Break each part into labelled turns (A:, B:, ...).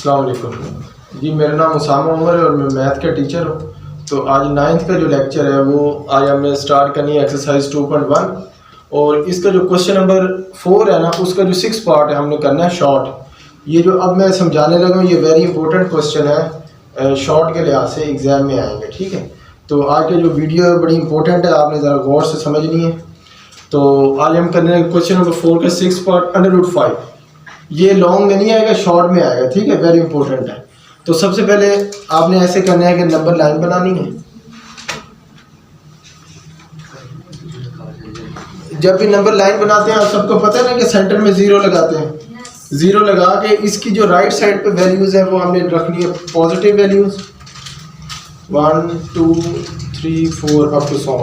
A: अस्सलाम वालेकुम जी। मेरा नाम उसामा उमर है और मैं मैथ का टीचर हूँ। तो आज 9th का जो लेक्चर है वो आज हमने स्टार्ट करनी है एक्सरसाइज 2.1 और इसका जो क्वेश्चन नंबर 4 है ना उसका जो 6 पार्ट है हमने करना है शॉर्ट। ये जो अब मैं समझाने लगा हूँ ये वेरी इंपॉर्टेंट क्वेश्चन है, शॉर्ट के लिहाज से एग्ज़ाम में आएंगे। ठीक है, तो आज का जो वीडियो है बड़ी इंपॉर्टेंट है, आपने ज़रा गौर से समझनी है। तो आज हम करने क्वेश्चन नंबर 4 का 6 पार्ट √5। ये लॉन्ग में नहीं आएगा, शॉर्ट में आएगा। ठीक है, वेरी इंपॉर्टेंट है। तो सबसे पहले आपने ऐसे करना है कि नंबर लाइन बनानी है। जब भी नंबर लाइन बनाते हैं आप सबको पता है ना कि सेंटर में ज़ीरो लगाते हैं। ज़ीरो लगा के इसकी जो राइट साइड पे वैल्यूज़ हैं वो हमने रखनी है पॉजिटिव वैल्यूज़ 1 2 3 4 अप टू 100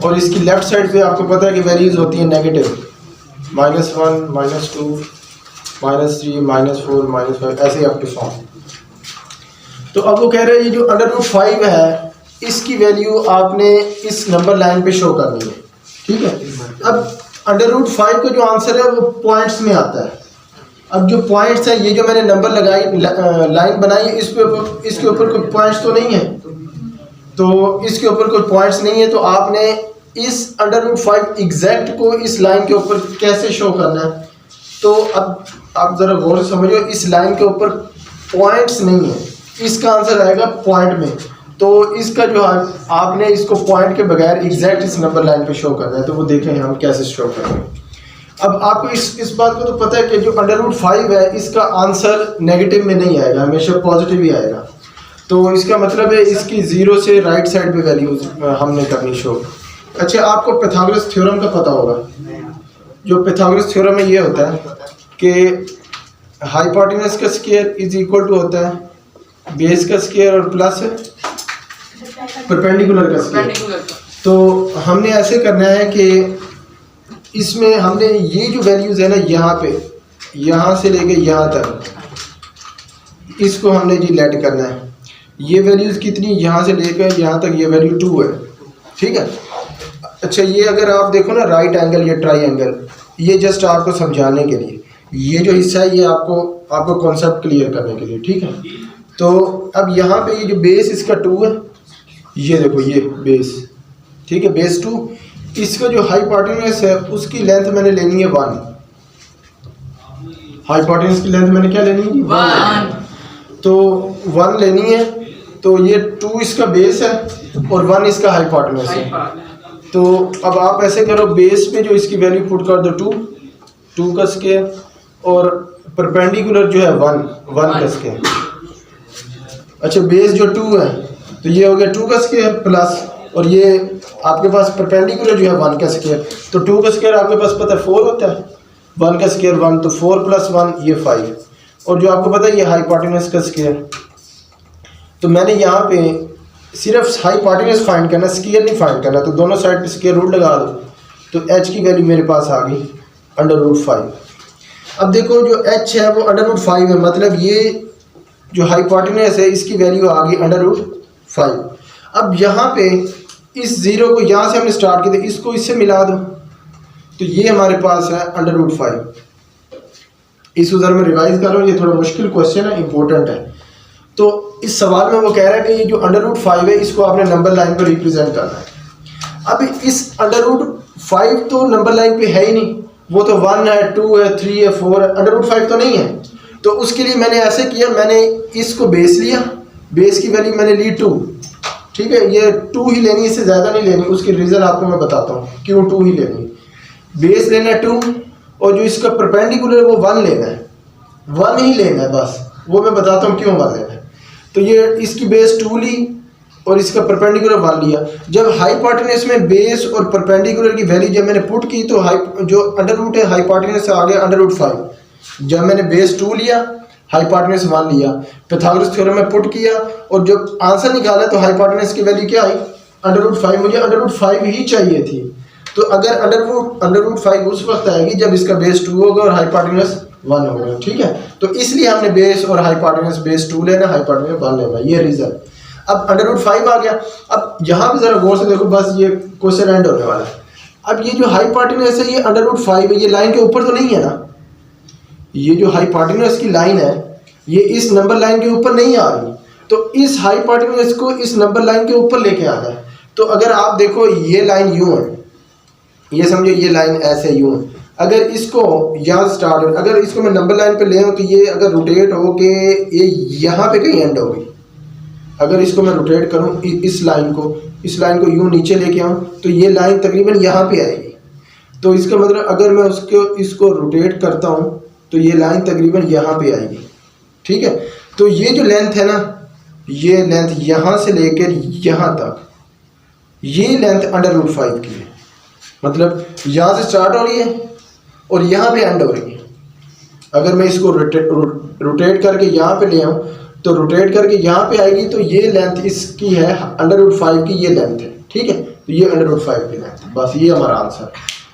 A: और इसकी लेफ्ट साइड पे आपको पता है कि वैल्यूज़ होती हैं नेगेटिव -1 -2 -3 -4 -5 ऐसे अप टू 100। तो अब वो कह रहे हैं ये जो √5 है इसकी वैल्यू आपने इस नंबर लाइन पे शो करनी है। ठीक है, अब √5 का जो आंसर है वो पॉइंट्स में आता है। अब जो पॉइंट्स है, ये जो मैंने नंबर लगाई लाइन बनाई है इसके ऊपर कोई पॉइंट्स तो नहीं है, तो इसके ऊपर कोई पॉइंट्स नहीं है। तो आपने इस √5 एग्जैक्ट को इस लाइन के ऊपर कैसे शो करना है। तो अब आप ज़रा गौर से समझो, इस लाइन के ऊपर पॉइंट्स नहीं है, इसका आंसर आएगा पॉइंट में। तो इसका जो है आपने इसको पॉइंट के बगैर एग्जैक्ट इस नंबर लाइन पे शो करना है। तो वो देखें हम कैसे शो करेंगे। अब आपको इस बात को तो पता है कि जो √5 है इसका आंसर नेगेटिव में नहीं आएगा, हमेशा पॉजिटिव ही आएगा। तो इसका मतलब है इसकी ज़ीरो से राइट साइड पे वैल्यूज हमने करनी शो। अच्छा, आपको पाइथागोरस थ्योरम का पता होगा। जो पाइथागोरस थ्योरम है ये होता है कि हाइपोटेनस का स्क्वायर इज इक्वल टू होता है बेस का स्क्वायर और प्लस परपेंडिकुलर का स्क्वायर। तो हमने ऐसे करना है कि इसमें हमने ये जो वैल्यूज़ है ना यहाँ से लेके यहाँ तक इसको हमने जी लेट करना है। ये वैल्यूज़ कितनी, यहाँ से लेकर यहाँ तक ये वैल्यू 2 है। ठीक है, अच्छा ये अगर आप देखो ना राइट एंगल या ट्राई ये जस्ट आपको समझाने के लिए, ये जो हिस्सा है ये आपको कॉन्सेप्ट क्लियर करने के लिए। ठीक है, तो अब यहाँ पे ये जो बेस इसका 2 है, ये देखो ये बेस, ठीक है बेस 2। इसका जो हाइपोटेनस है उसकी लेंथ मैंने लेनी है 1। हाइपोटेनस की लेंथ मैंने क्या लेनी है 1। तो 1 लेनी है। तो ये 2 इसका बेस है और 1 इसका हाइपोटेनस है। तो अब आप ऐसे करो, बेस में जो इसकी वैल्यू पुट कर दो 2 का स्क्वायर और परपेंडिकुलर जो है 1 का स्क्वायर। अच्छा, बेस जो 2 है तो ये हो गया 2 का स्क्वायर प्लस, और ये आपके पास परपेंडिकुलर जो है 1 का स्क्वायर। तो 2 का स्क्वायर आपके पास पता है 4 होता है, 1 का स्क्वायर 1, तो 4 + 1 ये 5, और जो आपको पता है ये हाइपोटेनस का स्क्वायर। तो मैंने यहाँ पे सिर्फ हाइपोटेनस फाइंड करना, स्क्वायर नहीं फाइंड करना। तो दोनों साइड पे स्क्वायर रूट लगा दो, तो h की वैल्यू मेरे पास आ गई √5। अब देखो जो h है वो √5 है, मतलब ये जो हाइपोटेनस है इसकी वैल्यू आ गई √5। अब यहाँ पे इस ज़ीरो को यहाँ से हमने स्टार्ट किया, इसको इससे मिला दो, तो ये हमारे पास है √5। इसको ज़रा मैं रिवाइज कर रहा हूँ, ये थोड़ा मुश्किल क्वेश्चन है, इंपॉर्टेंट है। तो इस सवाल में वो कह रहा है कि ये जो √5 है इसको आपने नंबर लाइन पर रिप्रेजेंट करना है। अब इस √5 तो नंबर लाइन पे है ही नहीं, वो तो 1 है 2 है 3 है 4 है, √5 तो नहीं है। तो उसके लिए मैंने ऐसे किया, मैंने इसको बेस लिया, बेस की वैल्यू मैंने ली 2। ठीक है, ये 2 ही लेनी, इससे ज़्यादा नहीं लेनी। उसकी रीज़न आपको मैं बताता हूँ क्यों 2 ही लेनी। बेस लेना है 2 और जो इसका परपेंडिकुलर वो 1 लेना है, 1 ही लेना है बस। वो मैं बताता हूँ क्यों 1 लेना है। तो ये इसकी बेस 2 ली और इसका परपेंडिकुलर 1 लिया। जब हाइपोटेनस में बेस और परपेंडिकुलर की वैल्यू जब मैंने पुट की तो जो अंडर है हाइपोटेनस से आ गया √5। जब मैंने बेस 2 लिया, हाइपोटेनस 1 लिया, पाइथागोरस थ्योरम में पुट किया और जब आंसर निकाला तो हाइपोटेनस की वैल्यू क्या आई √5। मुझे √5 ही चाहिए थी। तो अगर √5 उस वक्त आएगी जब इसका बेस 2 होगा और हाइपोटेनस 1 होगा। ठीक है, तो इसलिए हमने बेस और हाइपोटेनस बेस 2 लेना, हाइपोटेनस 1 लेना, ये रीज़न। अब √5 आ गया। अब यहाँ पे ज़रा गौर से देखो, बस ये क्वेश्चन एंड होने वाला है। अब ये जो हाइपोटेनस है ये √5 है, ये लाइन के ऊपर तो नहीं है ना, ये जो हाइपोटेन्यूज की लाइन है ये इस नंबर लाइन के ऊपर नहीं आ रही, तो इस हाइपोटेन्यूज को इस नंबर लाइन के ऊपर लेके आना है। तो अगर आप देखो ये लाइन यूं है, ये समझो ये लाइन ऐसे यूं है, अगर इसको यहाँ स्टार्ट, अगर इसको मैं नंबर लाइन पे ले आऊँ तो ये अगर रोटेट हो के ये यहाँ पे कहीं एंड होगी। अगर इसको मैं रोटेट करूँ इस लाइन को यूं नीचे लेके आऊँ तो ये लाइन तकरीबन यहाँ पे आएगी। तो इसका मतलब अगर मैं इसको रोटेट करता हूँ तो ये लाइन तकरीबन यहाँ पे आएगी, ठीक है। तो ये जो लेंथ है ना, ये लेंथ यहाँ से लेकर यहाँ तक, ये लेंथ √5 की है। मतलब यहाँ से स्टार्ट हो रही है और यहाँ पे एंड हो रही है। अगर मैं इसको रोटेट करके यहाँ पे ले आऊँ तो रोटेट करके यहाँ पे आएगी, तो ये लेंथ इसकी है √5 की, ये लेंथ है, ठीक है। तो ये √5 की लेंथ, बस ये हमारा आंसर।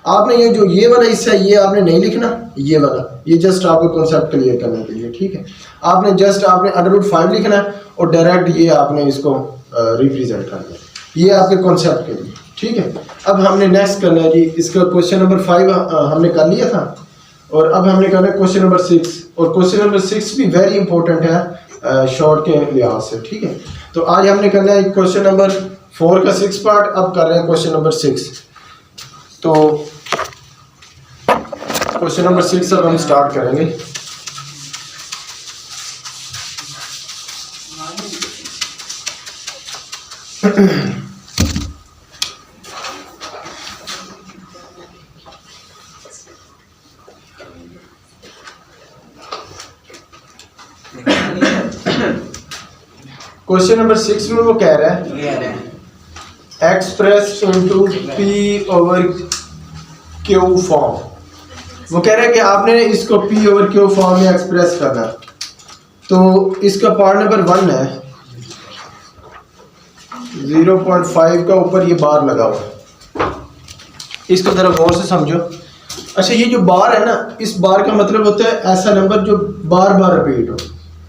A: आपने ये जो ये वाला हिस्सा है ये आपने नहीं लिखना, ये वाला, ये जस्ट आपको कॉन्सेप्ट क्लियर करने के लिए, ठीक है। आपने √5 लिखना है और डायरेक्ट ये आपने इसको रिप्रेजेंट करना है, ये आपके कॉन्सेप्ट के लिए, ठीक है। अब हमने नेक्स्ट करना है जी, इसका क्वेश्चन नंबर 5 हमने कर लिया था और अब हमने करना है क्वेश्चन नंबर 6। और क्वेश्चन नंबर 6 भी वेरी इंपॉर्टेंट है शॉर्ट के लिहाज से, ठीक है। तो आज हमने करना है क्वेश्चन नंबर 4 का 6 पार्ट, अब कर रहे हैं क्वेश्चन नंबर 6। तो क्वेश्चन नंबर 6 अब हम स्टार्ट करेंगे। क्वेश्चन नंबर 6 में वो कह रहा है एक्सप्रेस इनटू P/Q फॉर्म। वो कह रहा है कि आपने इसको P/Q फॉर्म में एक्सप्रेस करना है। तो इसका पार्ट नंबर 1 है, 0.5 का ऊपर ये बार लगा हुआ है, इसको जरा गौर से समझो। अच्छा, ये जो बार है ना, इस बार का मतलब होता है ऐसा नंबर जो बार बार रिपीट हो,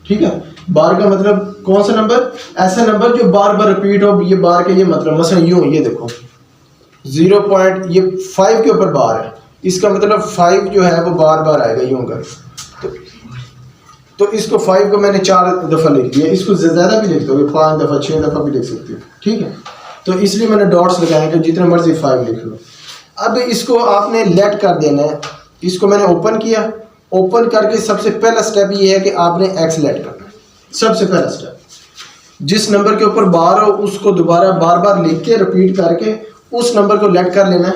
A: ठीक है। बार का मतलब कौन सा नंबर? ऐसा नंबर जो बार बार रिपीट हो। ये बार का ये मतलब मसलन यूं, ये देखो 0.5 के ऊपर बार है, इसका मतलब 5 जो है वो बार बार आएगा यूं कर। तो इसको 5 को मैंने 4 दफ़ा लिख दिया, इसको ज़्यादा भी लिख दोगे, 5 दफ़ा 6 दफ़ा भी लिख सकते हो, ठीक है। तो इसलिए मैंने डॉट्स लगाए कि जितने मर्जी 5 लिख लो। अब इसको आपने लेट कर देना है। इसको मैंने ओपन किया, ओपन करके सबसे पहला स्टेप ये है कि आपने एक्स लेट करना है। सबसे पहला स्टेप, जिस नंबर के ऊपर बार हो उसको दोबारा बार बार लिख के रिपीट करके उस नंबर को लेट कर लेना है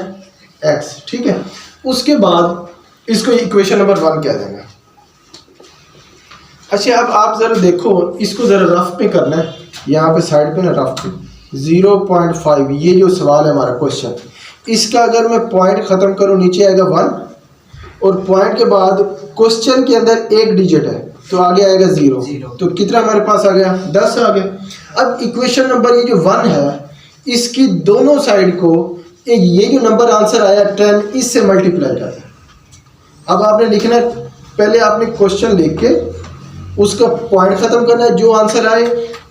A: एक्स, ठीक है। उसके बाद इसको इक्वेशन नंबर 1 कह देंगे। अच्छा, अब आप ज़रा देखो, इसको ज़रा रफ पे करना है, यहाँ पे साइड पे ना रफ पे 0.5, ये जो सवाल है हमारा क्वेश्चन, इसका अगर मैं पॉइंट ख़त्म करूँ नीचे आएगा 1 और पॉइंट के बाद क्वेश्चन के अंदर एक डिजिट है तो आगे आएगा 0। तो कितना हमारे पास आ गया? 10 आ गया। अब इक्वेशन नंबर ये जो 1 है, इसकी दोनों साइड को ये जो नंबर आंसर आया 10, इससे मल्टीप्लाई कर दें। अब आपने लिखना है, पहले आपने क्वेश्चन लिख के उसका पॉइंट ख़त्म करना है, जो आंसर आए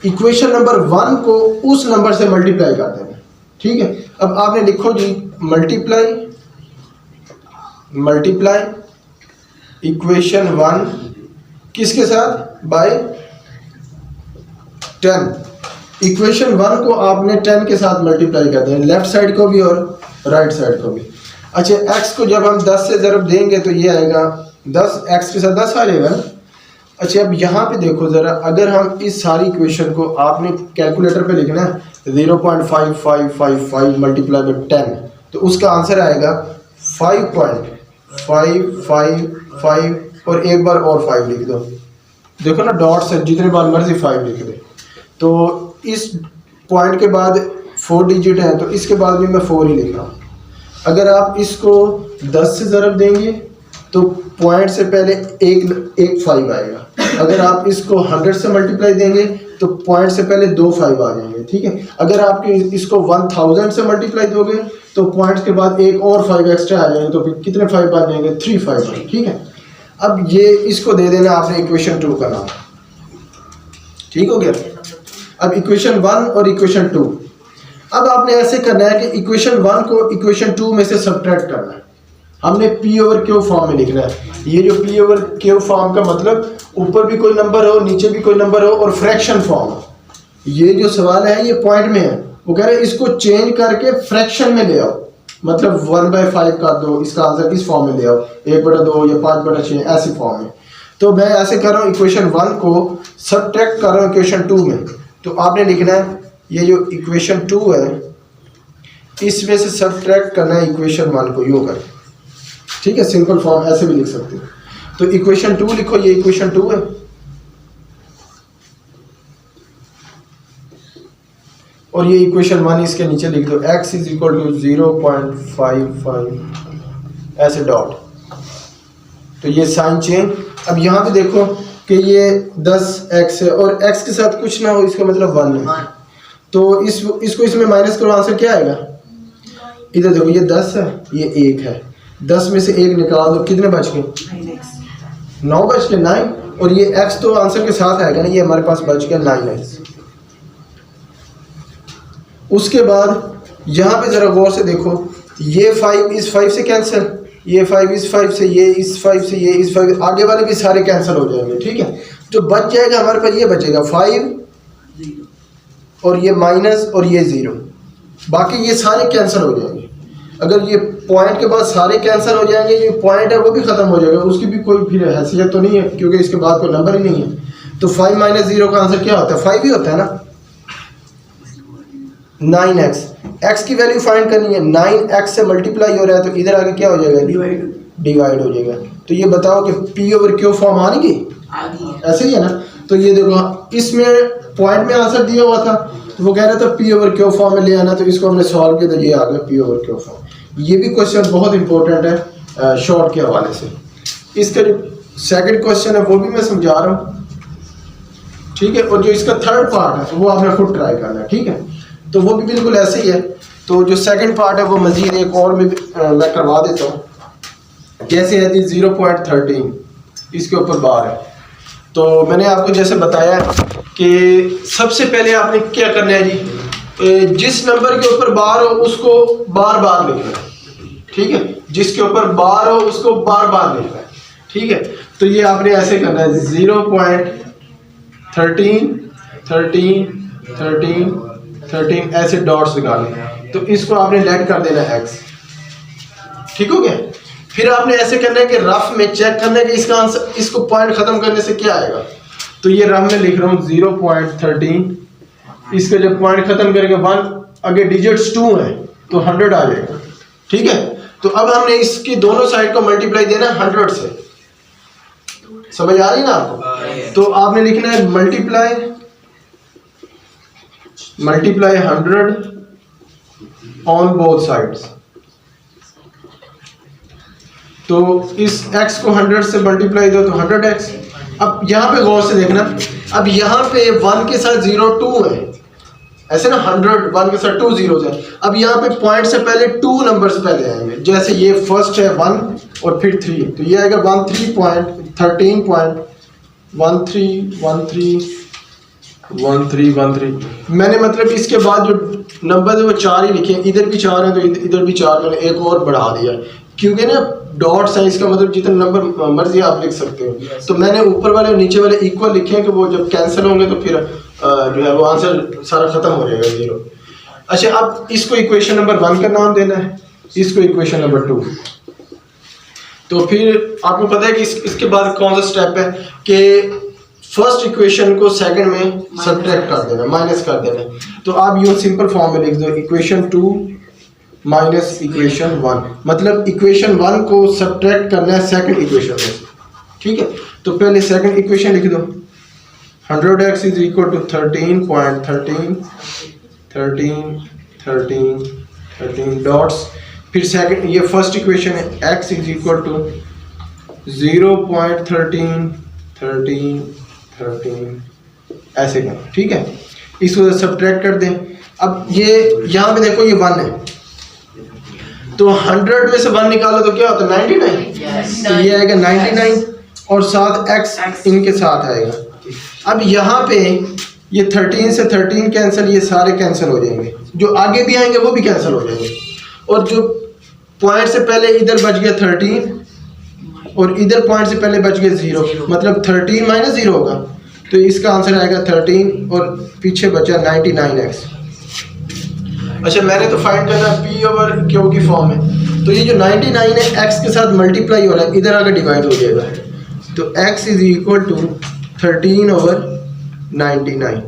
A: इक्वेशन नंबर 1 को उस नंबर से मल्टीप्लाई कर देना, ठीक है। अब आपने लिखो जी मल्टीप्लाई इक्वेशन 1 किसके साथ? बाय 10। इक्वेशन 1 को आपने 10 के साथ मल्टीप्लाई कर दें, लेफ्ट साइड को भी और राइट साइड को भी। अच्छा, x को जब हम 10 से ज़रब देंगे तो ये आएगा 10, x के साथ 10 आ जाएगा ना। अच्छा, अब यहाँ पे देखो ज़रा, अगर हम इस सारी इक्वेशन को आपने कैलकुलेटर पे लिखना है 0.5555 मल्टीप्लाई बाय 10, तो उसका आंसर आएगा 5.555 और एक बार और 5 लिख दो। देखो ना, डॉट से जितने बार मर्जी 5 लिख दे। तो इस पॉइंट के बाद 4 डिजिट हैं, तो इसके बाद भी मैं 4 ही लिख रहा हूँ। अगर आप इसको 10 से ज़रब देंगे तो पॉइंट से पहले एक 5 आएगा। अगर आप इसको 100 से मल्टीप्लाई देंगे तो पॉइंट से पहले 2 5 आ जाएंगे, ठीक है। अगर आप इसको 1000 से मल्टीप्लाई दोगे तो पॉइंट के बाद एक और 5 एक्स्ट्रा आ जाएंगे, तो फिर कितने 5 आ जाएंगे? 3 5, ठीक है। अब ये इसको दे देना आपने इक्वेशन 2 का नाम, ठीक हो गया। अब इक्वेशन 1 और इक्वेशन 2, अब आपने ऐसे करना है कि इक्वेशन 1 को इक्वेशन 2 में से सब्ट्रैक्ट करना है। हमने पी ओवर क्यू फॉर्म में लिखना है। ये जो पी ओवर क्यू फॉर्म का मतलब ऊपर भी कोई नंबर हो, नीचे भी कोई नंबर हो और फ्रैक्शन फॉर्म हो। ये जो सवाल है ये पॉइंट में है, वो कह रहे हैं इसको चेंज करके फ्रैक्शन में ले आओ, मतलब 1/5 कर दो, इसका आंसर किस फॉर्म में ले आओ, 1/2 या 5/6 ऐसी फॉर्म में। तो मैं ऐसे कर रहा हूँ, इक्वेशन 1 को सबट्रैक्ट कर रहा हूँ इक्वेशन 2 में। तो आपने लिखना है ये जो इक्वेशन 2 है इसमें से सबट्रैक्ट करना है इक्वेशन 1 को, यूँ कर, ठीक है। सिंपल फॉर्म ऐसे भी लिख सकते हो। तो इक्वेशन 2 लिखो, ये इक्वेशन 2 है, और ये इक्वेशन 1 इसके नीचे लिख दो, x इज इक्वल टू 0.55 ऐसे डॉट। तो ये साइन चेंज। अब यहाँ पे देखो कि ये 10x है और x के साथ कुछ ना हो, इसका मतलब 1 है। तो इसको इसमें माइनस करो, आंसर क्या आएगा? इधर देखो, ये 10 है, ये 1 है, 10 में से 1 निकाल दो, कितने बच गए? 9 बच गए, 9। और ये x तो आंसर के साथ आएगा ना, ये हमारे पास बच गया 9x। उसके बाद यहाँ पे जरा गौर से देखो, ये 5 इस 5 से कैंसिल, ये 5 इस 5 से, ये इस 5 से, ये इस 5, आगे वाले भी सारे कैंसिल हो जाएंगे, ठीक है। जो बच जाएगा हमारे पास ये बचेगा 5 और ये माइनस और ये 0, बाकी ये सारे कैंसिल हो जाएंगे। अगर ये पॉइंट के बाद सारे कैंसिल हो जाएंगे, ये पॉइंट है वो भी ख़त्म हो जाएगा, उसकी भी कोई फिर हैसियत तो नहीं है क्योंकि इसके बाद कोई नंबर ही नहीं है। तो 5 - 0 का आंसर क्या होता है? 5 ही होता है ना। 9x, x की वैल्यू फाइंड करनी है, 9x से मल्टीप्लाई हो रहा है तो इधर आगे क्या हो जाएगा? डिवाइड हो जाएगा। तो ये बताओ कि p ओवर q फॉर्म आ गई? ऐसे ही है ना। तो ये देखो, इसमें पॉइंट में आंसर दिया हुआ था तो वो कह रहा था p ओवर q फॉर्म में ले आना, तो इसको हमने सॉल्व किया तो ये आ गया p ओवर q फॉर्म। ये भी क्वेश्चन बहुत इंपॉर्टेंट है शॉर्ट के हवाले से। इसका जो सेकंड क्वेश्चन है वो भी मैं समझा रहा हूँ, ठीक है। और जो इसका थर्ड पार्ट है वो आपने खुद ट्राई करना है, ठीक है। तो वो भी बिल्कुल ऐसे ही है। तो जो सेकंड पार्ट है वो मजीद एक और में मैं करवा देता हूँ। जैसे है जी 0.13 इसके ऊपर बार है, तो मैंने आपको जैसे बताया कि सबसे पहले आपने क्या करना है जी, जिस नंबर के ऊपर बार हो उसको बार बार लिखना है, ठीक है। जिसके ऊपर बार हो उसको बार बार लिखना है, ठीक है। तो ये आपने ऐसे करना है 0.13 ऐसे डॉट्स निकालने, तो इसको आपने लेट कर देना x, ठीक हो गया। फिर आपने ऐसे करना है कि रफ में चेक करना है कि इसका आंसर, इसको पॉइंट खत्म करने से क्या आएगा। तो ये रफ में लिख रहा हूँ 0.13, इसका जब पॉइंट खत्म करेंगे 1, आगे डिजिट्स 2 है तो 100 आ जाएगा, ठीक है। तो अब हमने इसकी दोनों साइड को मल्टीप्लाई देना है 100 से, समझ आ रही है ना आपको। तो आपने लिखना है मल्टीप्लाई 100 ऑन बोथ साइड्स। तो इस x को 100 से मल्टीप्लाई दो तो 100x। अब यहाँ पे गौर से देखना, अब यहाँ पे 1 के साथ 0 2 है, ऐसे ना 100 1 के साथ 2 zeros है। अब यहाँ पे पॉइंट से पहले 2 नंबर्स पहले आएंगे, जैसे ये फर्स्ट है 1 और फिर 3, तो ये आएगा 13.13. मैंने मतलब इसके बाद जो नंबर है वो 4 ही लिखे, इधर भी 4 है तो इधर भी 4, मैंने एक और बढ़ा दिया क्योंकि ना डॉट्स है, इसका मतलब जितने नंबर मर्जी आप लिख सकते हो। तो मैंने ऊपर वाले और नीचे वाले इक्वल लिखे हैं कि वो जब कैंसिल होंगे तो फिर जो है वो आंसर सारा खत्म हो जाएगा 0। अच्छा, अब इसको इक्वेशन नंबर 1 का नाम देना है, इसको इक्वेशन नंबर 2। तो फिर आपको पता है कि इसके बाद कौन सा स्टेप है कि फर्स्ट इक्वेशन को सेकंड में सब्ट्रैक्ट कर देना, माइनस कर देना। तो आप यूँ सिंपल फॉर्म में लिख दो इक्वेशन 2 माइनस इक्वेशन 1, मतलब इक्वेशन 1 को सब्ट्रैक्ट करना है सेकंड इक्वेशन में, ठीक है। तो पहले सेकंड इक्वेशन लिख दो, 100x is equal to 13 dots. फिर सेकंड, ये फर्स्ट इक्वेशन है, x इज इक्वल टू 0.13 ऐसे कर, ठीक है। इसको सब्ट्रैक्ट कर दें। अब ये यहाँ पे देखो ये 1 है, तो 100 में से 1 निकालो तो क्या होता है 99, तो ये आएगा 99 और साथ x इनके साथ आएगा। अब यहाँ पे ये 13 से 13 कैंसिल, ये सारे कैंसिल हो जाएंगे, जो आगे भी आएंगे वो भी कैंसिल हो जाएंगे, और जो पॉइंट से पहले इधर बच गया 13 और इधर पॉइंट से पहले बच गया 0, मतलब 13 माइनस 0 होगा, तो इसका आंसर आएगा 13 और पीछे बचा 99x। अच्छा, मैंने तो फाइंड करना p ओवर q की फॉर्म में, तो ये जो 99 है x के साथ मल्टीप्लाई हो रहा है, इधर आकर डिवाइड हो जाएगा, तो x is equal to 13 over 99,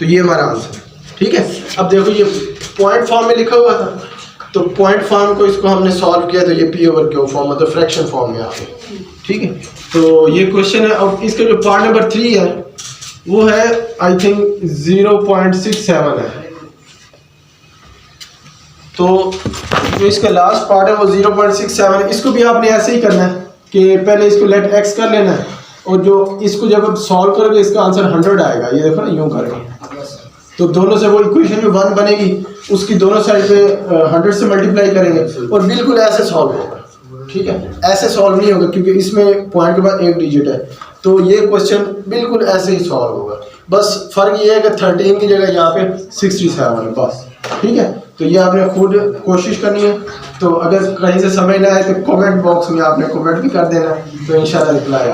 A: तो ये हमारा आंसर है। ठीक है, अब देखो ये पॉइंट फॉर्म में लिखा हुआ था, तो पॉइंट फॉर्म को इसको हमने सॉल्व किया, तो ये p ओवर q फॉर्म मतलब फ्रैक्शन फॉर्म में आ गया। ठीक है, तो ये क्वेश्चन है। अब इसका जो पार्ट नंबर 3 है वो है आई थिंक 0.67 है, तो जो इसका लास्ट पार्ट है वो 0.67 है। इसको भी आपने ऐसे ही करना है कि पहले इसको लेट x कर लेना है, और जो इसको जब आप सॉल्व करोगे इसका आंसर 100 आएगा, ये देखो ना यूं करके, तो दोनों से वो इक्वेशन जो 1 बनेगी उसकी दोनों साइड पे 100 से मल्टीप्लाई करेंगे और बिल्कुल ऐसे सॉल्व होगा। ठीक है, ऐसे सॉल्व नहीं होगा क्योंकि इसमें पॉइंट के बाद 1 डिजिट है, तो ये क्वेश्चन बिल्कुल ऐसे ही सॉल्व होगा, बस फर्क ये है कि 13 की जगह यहाँ पे 67 है बस। ठीक है, तो ये आपने खुद कोशिश करनी है, तो अगर कहीं से समझ ना आए तो कमेंट बॉक्स में आपने कमेंट भी कर देना, तो इंशाल्लाह रिप्लाई